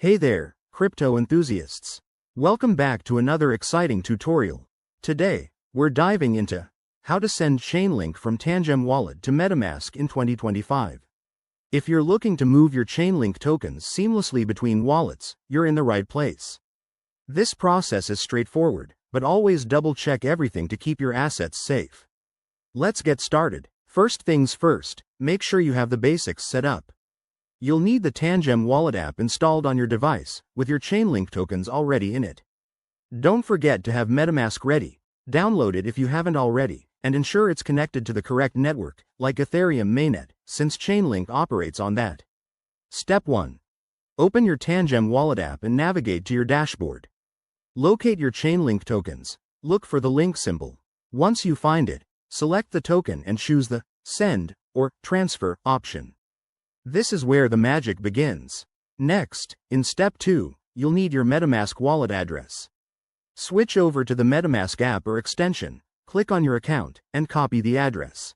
Hey there, crypto enthusiasts. Welcome back to another exciting tutorial. Today, we're diving into how to send Chainlink from Tangem Wallet to Metamask in 2025. If you're looking to move your Chainlink tokens seamlessly between wallets, you're in the right place. This process is straightforward, but always double-check everything to keep your assets safe. Let's get started. First things first, make sure you have the basics set up. You'll need the Tangem Wallet app installed on your device, with your Chainlink tokens already in it. Don't forget to have Metamask ready. Download it if you haven't already, and ensure it's connected to the correct network, like Ethereum mainnet, since Chainlink operates on that. Step 1. Open your Tangem Wallet app and navigate to your dashboard. Locate your Chainlink tokens. Look for the link symbol. Once you find it, select the token and choose the Send or Transfer option. This is where the magic begins. Next, in Step 2, you'll need your Metamask wallet address. Switch over to the Metamask app or extension, click on your account, and copy the address.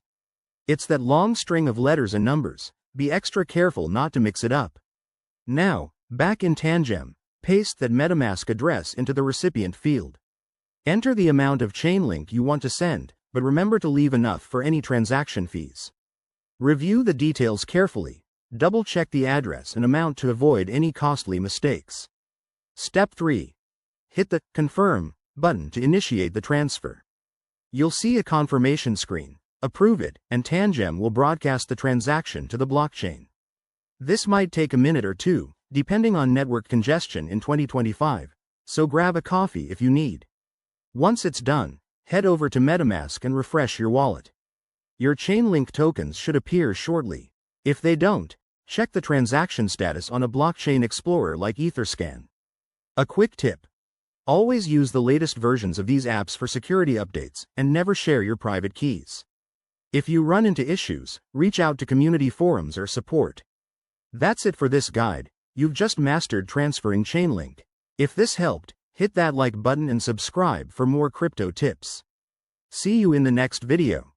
It's that long string of letters and numbers. Be extra careful not to mix it up. Now, back in Tangem, paste that Metamask address into the recipient field. Enter the amount of Chainlink you want to send, but remember to leave enough for any transaction fees. Review the details carefully. Double-check the address and amount to avoid any costly mistakes. Step 3. Hit the Confirm button to initiate the transfer. You'll see a confirmation screen. Approve it, and Tangem will broadcast the transaction to the blockchain. This might take a minute or two, depending on network congestion in 2025, so grab a coffee if you need. Once it's done, head over to Metamask and refresh your wallet. Your Chainlink tokens should appear shortly. If they don't, check the transaction status on a blockchain explorer like Etherscan. A quick tip. Always use the latest versions of these apps for security updates, and never share your private keys. If you run into issues, reach out to community forums or support. That's it for this guide. You've just mastered transferring Chainlink. If this helped, hit that like button and subscribe for more crypto tips. See you in the next video.